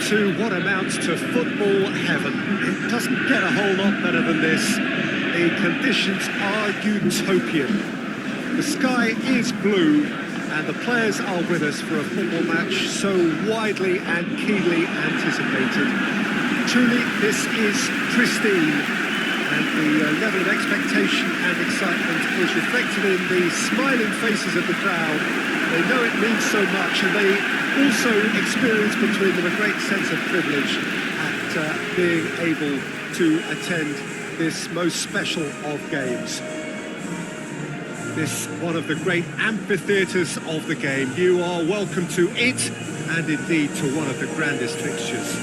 into what amounts to football heaven. It doesn't get a whole lot better than this. The conditions are utopian. The sky is blue, and the players are with us for a football match so widely and keenly anticipated. Truly, this is pristine, and the level of expectation and excitement is reflected in the smiling faces of the crowd. They know it means so much, and they also experience between them a great sense of privilege at being able to attend this most special of games. This one of the great amphitheatres of the game. You are welcome to it, and indeed to one of the grandest fixtures.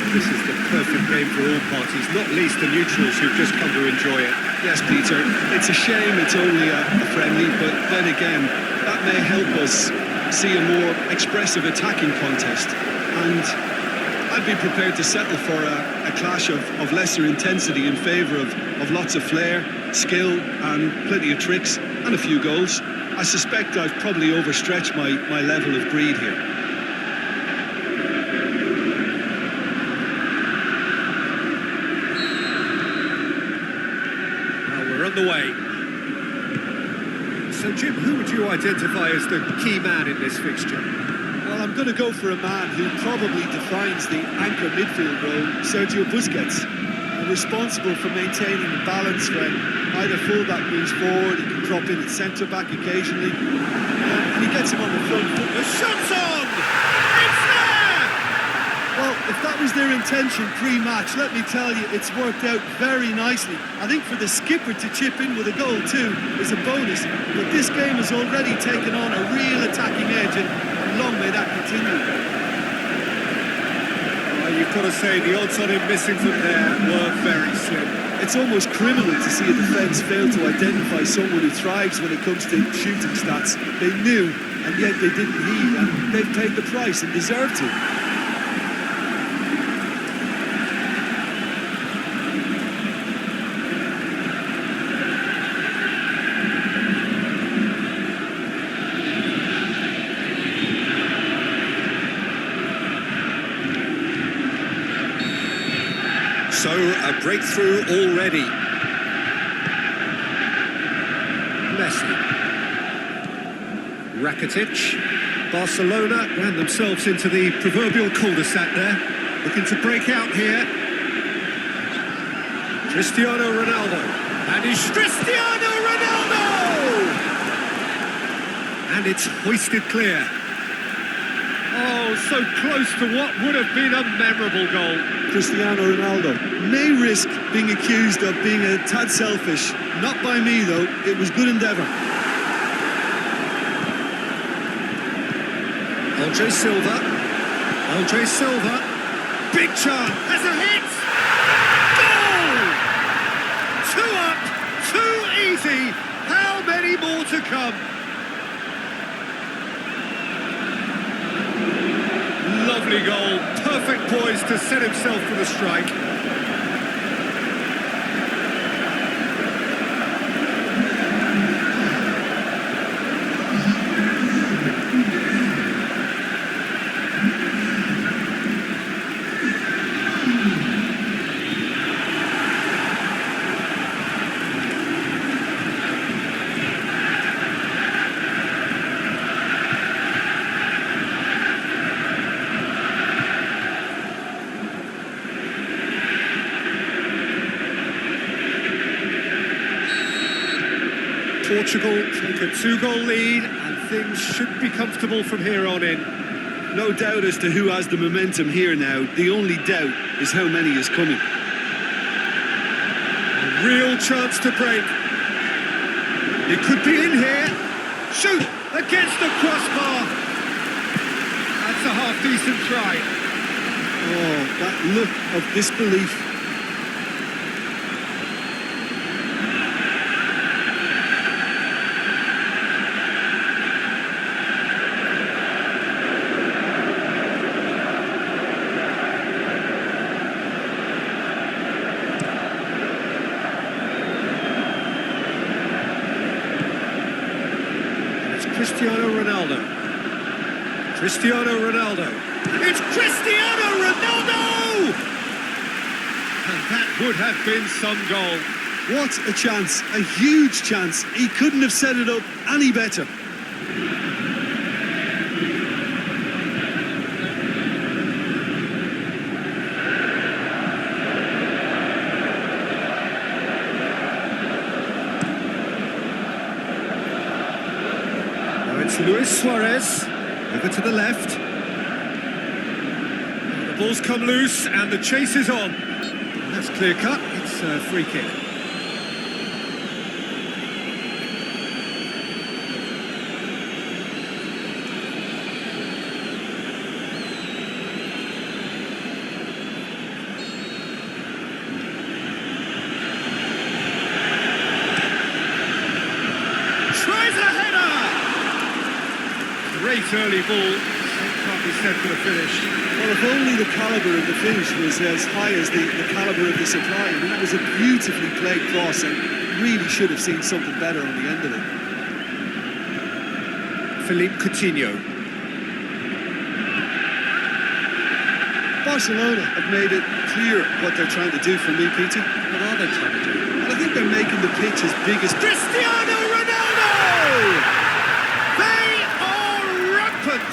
This is the perfect game for all parties, not least the neutrals who've just come to enjoy it. Yes, Peter, it's a shame it's only a friendly, but then again, that may help us see a more expressive attacking contest. And I'd be prepared to settle for a clash of lesser intensity in favour of lots of flair, skill, and plenty of tricks, and a few goals. I suspect I've probably overstretched my level of greed here. The way. So, Jim, who would you identify as the key man in this fixture? Well, I'm going to go for a man who probably defines the anchor midfield role, Sergio Busquets. Responsible for maintaining the balance when either fullback moves forward, he can drop in at centre-back occasionally, and he gets him on the front foot. The shot's on! It's there! Well, if that was their intention pre-match, let me tell you, it's worked out very nicely. I think for the skipper to chip in with a goal too is a bonus, but this game has already taken on a real attacking edge, and long may that continue. Well, you've got to say, the odds on him missing from there were very slim. It's almost criminal to see a defence fail to identify someone who thrives when it comes to shooting stats. They knew, and yet they didn't heed, and they've paid the price and deserve to. So, a breakthrough already. Messi. Rakitic. Barcelona ran themselves into the proverbial cul-de-sac there. Looking to break out here. Cristiano Ronaldo. And it's Cristiano Ronaldo! And it's hoisted clear. Oh, so close to what would have been a memorable goal. Cristiano Ronaldo may risk being accused of being a tad selfish. Not by me, though. It was good endeavour. Andre Silva. Andre Silva. Big chance. Has a hit. Goal! 2 up. 2 easy. How many more to come? Lovely goal, perfect poise to set himself for the strike. Portugal take a 2-goal lead, and things should be comfortable from here on in. No doubt as to who has the momentum here now. The only doubt is how many is coming. A real chance to break. It could be in here. Shoot! Against the crossbar. That's a half-decent try. Oh, that look of disbelief. Cristiano Ronaldo. Cristiano Ronaldo. It's Cristiano Ronaldo! And that would have been some goal. What a chance, a huge chance. He couldn't have set it up any better. Now it's Luis Suarez, over to the left. The ball's come loose and the chase is on. That's clear cut, it's a free kick. Tries a header! Great early ball, can't be said for the finish. Well, if only the calibre of the finish was as high as the calibre of the supply. I mean, that was a beautifully played cross and really should have seen something better on the end of it. Philippe Coutinho. Barcelona have made it clear what they're trying to do for me, Peter. What are they trying to do? And I think they're making the pitch as big as... Cristiano Ronaldo! They are rampant!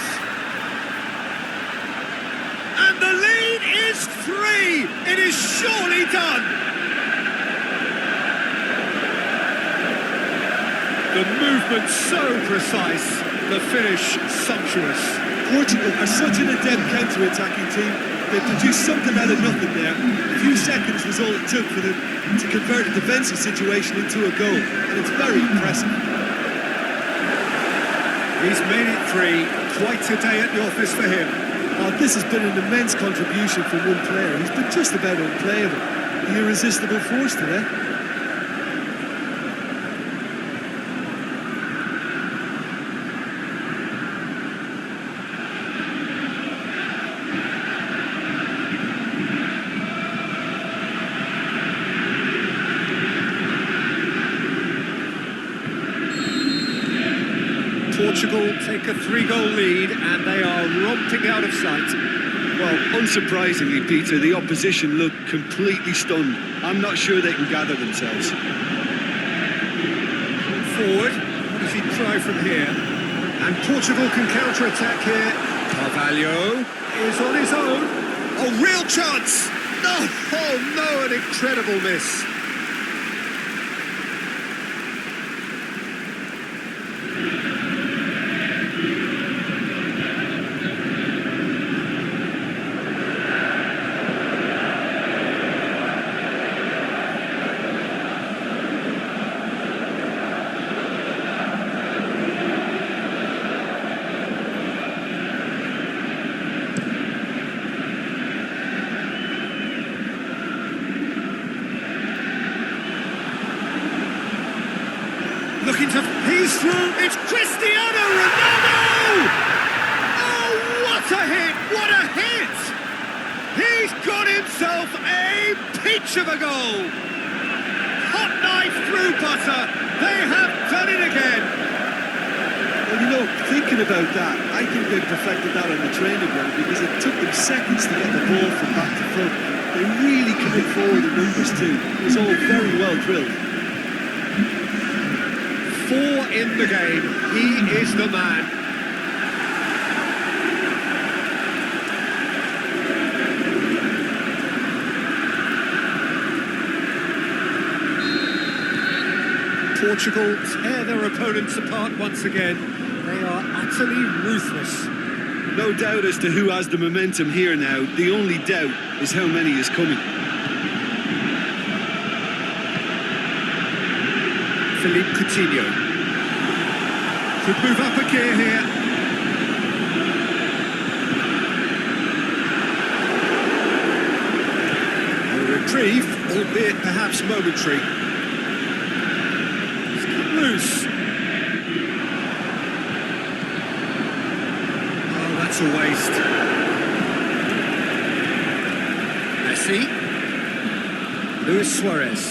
And the lead is 3! It is surely done! The movement so precise, the finish sumptuous. Portugal are such an adept counter-attacking team. They produced something out of nothing there. A few seconds was all it took for them to convert a defensive situation into a goal, and it's very impressive. He's made it 3. Quite a day at the office for him. Oh, this has been an immense contribution from one player. He's been just about unplayable. The irresistible force today. Portugal take a 3-goal lead and they are romping out of sight. Well, unsurprisingly, Peter, the opposition look completely stunned. I'm not sure they can gather themselves. Forward, what does he try from here? And Portugal can counter-attack here. Carvalho is on his own. A real chance! No, oh no, an incredible miss. Looking to... He's through! It's Cristiano Ronaldo! Oh, what a hit! What a hit! He's got himself a peach of a goal! Hot knife through butter! They have done it again! Well, you know, thinking about that, I think they perfected that on the training ground because it took them seconds to get the ball from back to front. They really committed forward in numbers too. It was all very well drilled. 4 in the game. He is the man. Portugal tear their opponents apart once again. They are utterly ruthless. No doubt as to who has the momentum here now. The only doubt is how many is coming. Philippe Coutinho. Could move up a gear here. A reprieve, albeit perhaps momentary. He's come loose. Oh, that's a waste. Messi. Luis Suarez.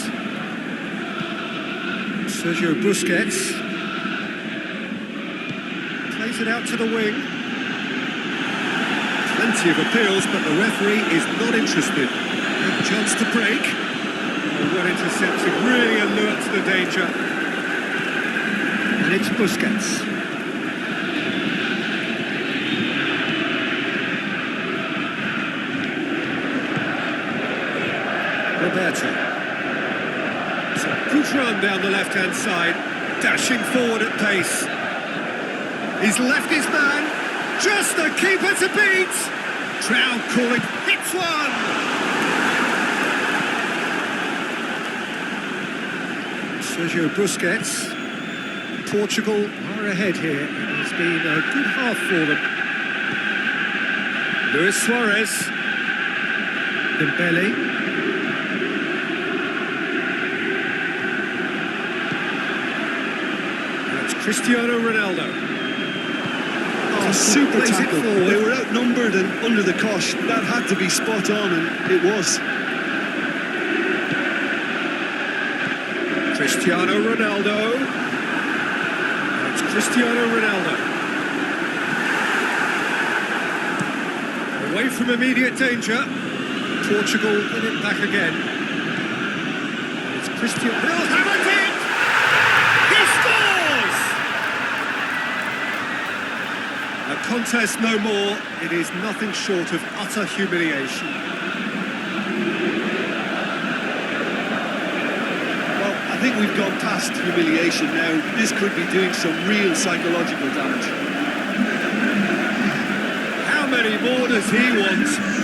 Sergio Busquets. plays it out to the wing. Plenty of appeals, but the referee is not interested. Good chance to break. Oh, well intercepted, really alert to the danger. And it's Busquets. Roberto. It's a good run down the left-hand side, dashing forward at pace. He's left his man, just the keeper to beat. Crowd calling, hits one! Sergio Busquets. Portugal are ahead here. It's been a good half for them. Luis Suarez. Dembele. Cristiano Ronaldo. Oh, super tackle. They were outnumbered and under the cosh. That had to be spot on, and it was. Cristiano Ronaldo. It's Cristiano Ronaldo. Away from immediate danger. Portugal win it back again. It's Cristiano. He'll hammer it! He scores! A contest no more. It is nothing short of utter humiliation. Well, I think we've gone past humiliation now. This could be doing some real psychological damage. How many more does he want?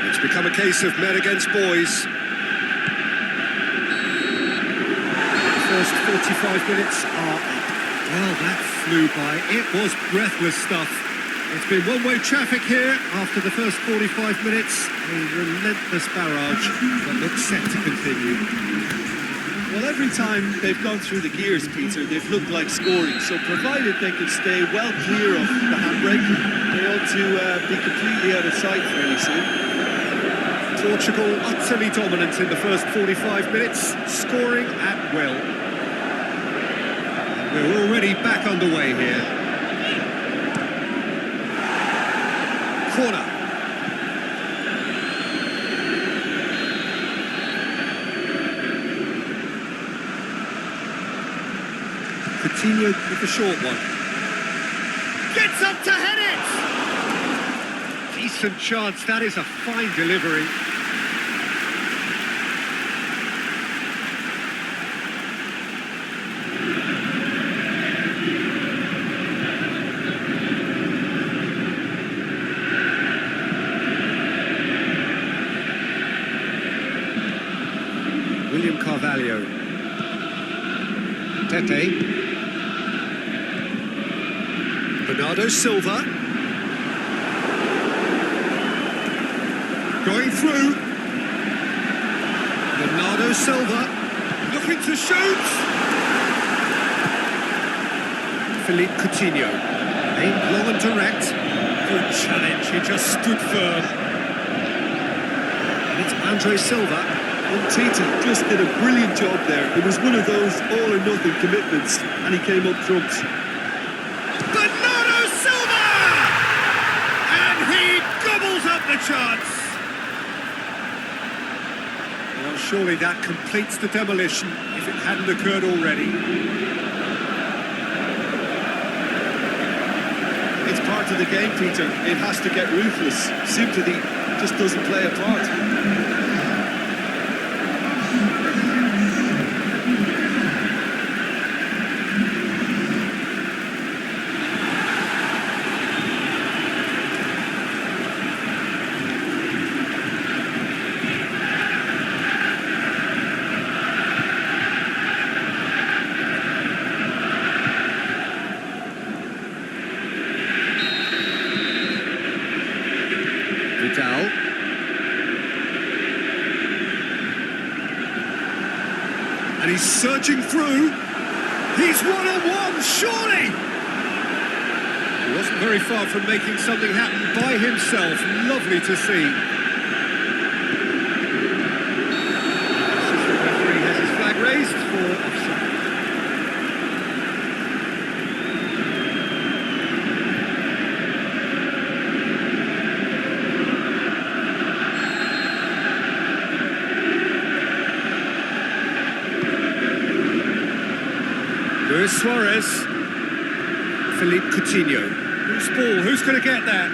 It's become a case of men against boys. The first 45 minutes are up. Well, that flew by. It was breathless stuff. It's been one-way traffic here after the first 45 minutes. A relentless barrage that looks set to continue. Well, every time they've gone through the gears, Peter, they've looked like scoring. So provided they can stay well clear of the handbrake, they ought to be completely out of sight fairly soon. Portugal utterly dominant in the first 45 minutes, scoring at will. And we're already back underway here. Corner. Coutinho with the short one. Gets up to head it! Decent chance, that is a fine delivery. William Carvalho. Tete. Bernardo Silva. Going through. Bernardo Silva. Looking to shoot. Philippe Coutinho. Aimed long and direct. Good challenge. He just stood firm. And it's Andre Silva. Titi just did a brilliant job there. It was one of those all-or-nothing commitments, and he came up trumps. Bernardo Silva! And he gobbles up the chance. Well, surely that completes the demolition, if it hadn't occurred already. It's part of the game, Peter. It has to get ruthless. Sympathy just doesn't play a part. Vidal. And he's surging through. He's one-on-one, surely! He wasn't very far from making something happen by himself. Lovely to see. The referee has his flag raised for offside. Luis Suarez, Philippe Coutinho. Who's ball? Who's going to get that?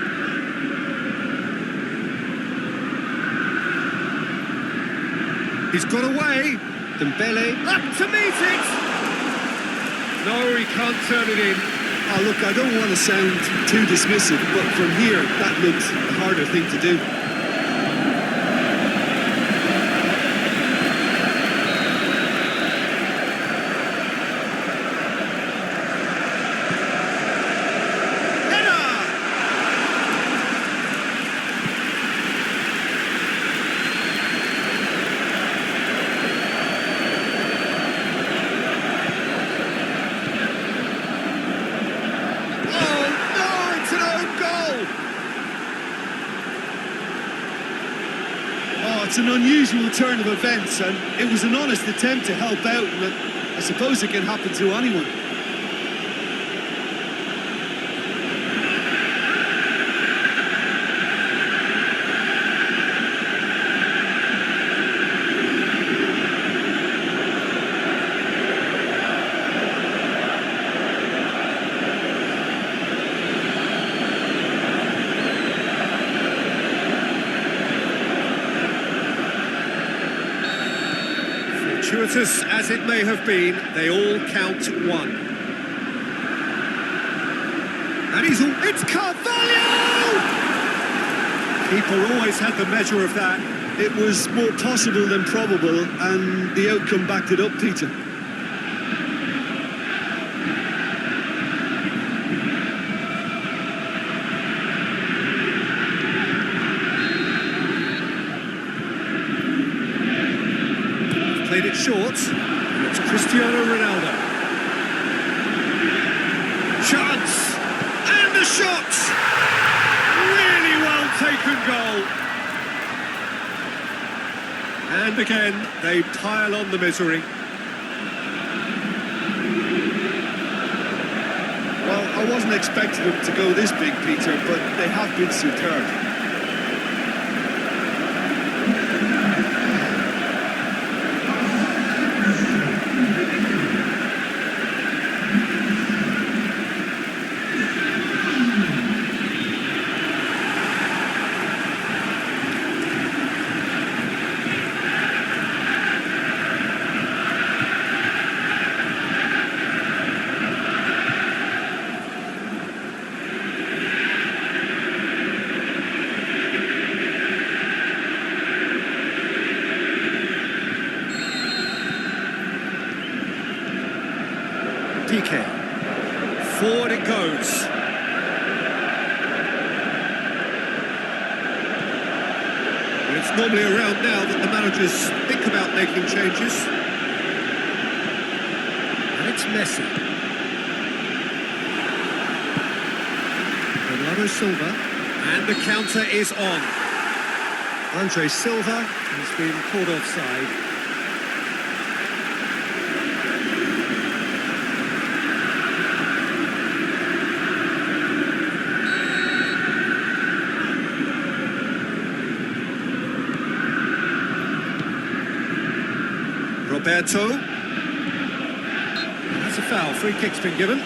He's got away. Dembele up to meet it. No, he can't turn it in. Oh, look, I don't want to sound too dismissive, but from here, that looks the harder thing to do. It's an unusual turn of events, and it was an honest attempt to help out, but I suppose it can happen to anyone. Fortuitous as it may have been, they all count one. And it's Carvalho! Keeper always had the measure of that. It was more possible than probable, and the outcome backed it up, Peter. Played it short, and it's Cristiano Ronaldo. Chance! And the shot! Really well taken goal. And again, they pile on the misery. Well, I wasn't expecting them to go this big, Peter, but they have been superb. PK. Forward it goes. And it's normally around now that the managers think about making changes. And it's Messi. Bernardo Silva. And the counter is on. Andre Silva has been called offside. Roberto. That's a foul. Free kick's been given.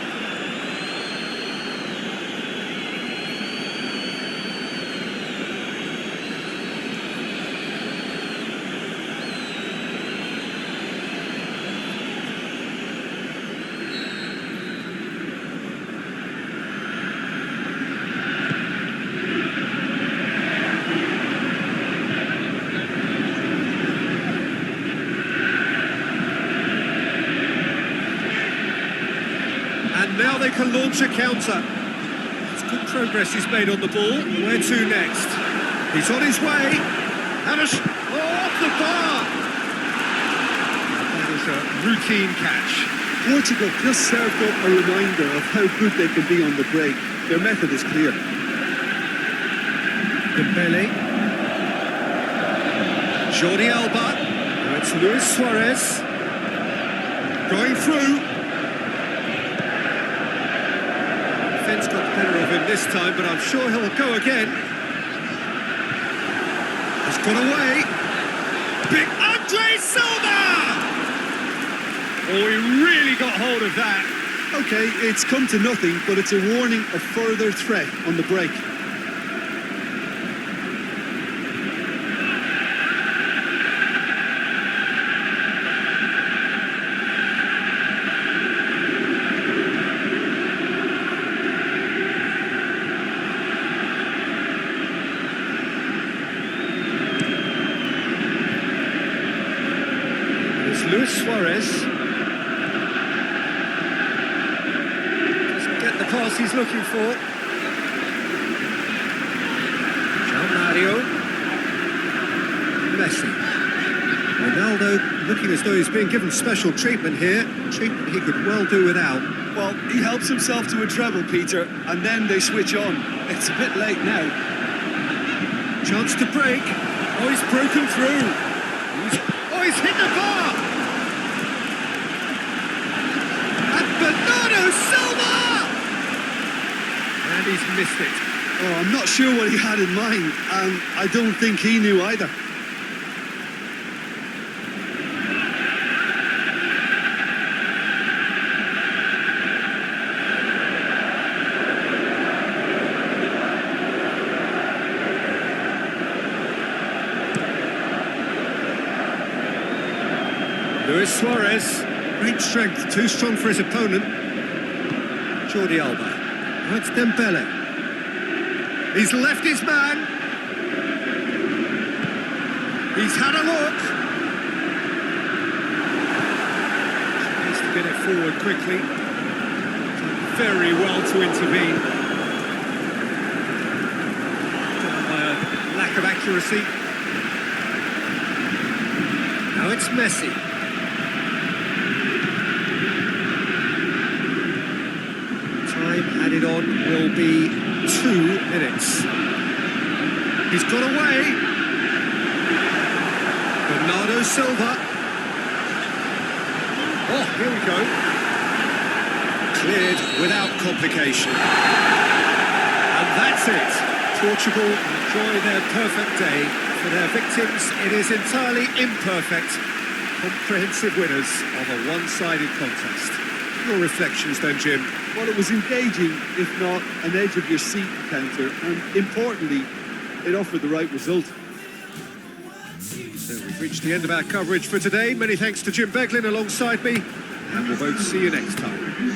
Now they can launch a counter. It's good progress he's made on the ball. Where to next? He's on his way. And off the bar. That is a routine catch. Portugal just served up a reminder of how good they can be on the break. Their method is clear. Dembele. Jordi Alba. Now it's Luis Suarez. Going through. Defence got the better of him this time, but I'm sure he'll go again. He's gone away. Big Andre Silva! Oh, he really got hold of that. Okay, it's come to nothing, but it's a warning of further threat on the break. Luis Suarez doesn't get the pass he's looking for. Mario. Messi. Ronaldo looking as though he's being given special treatment here. Treatment he could well do without. Well, he helps himself to a treble, Peter, and then they switch on. It's a bit late now. Chance to break. Oh, he's broken through. He's hit the bar. Bernardo Silva! And he's missed it. Oh, I'm not sure what he had in mind, and I don't think he knew either. Luis Suarez. Great strength, too strong for his opponent. Jordi Alba. That's Dembele. He's left his man. He's had a look. Needs to get it forward quickly. Very well to intervene. By a lack of accuracy. Now it's Messi. Time added on will be 2 minutes. He's got away. Bernardo Silva. Oh, here we go. Cleared without complication. And that's it. Portugal enjoy their perfect day. For their victims, it is entirely imperfect. Comprehensive winners of a one-sided contest. Your reflections then, Jim? Well, it was engaging, if not an edge-of-your-seat encounter, and importantly, it offered the right result. So we've reached the end of our coverage for today. Many thanks to Jim Beglin alongside me, and we'll both see you next time.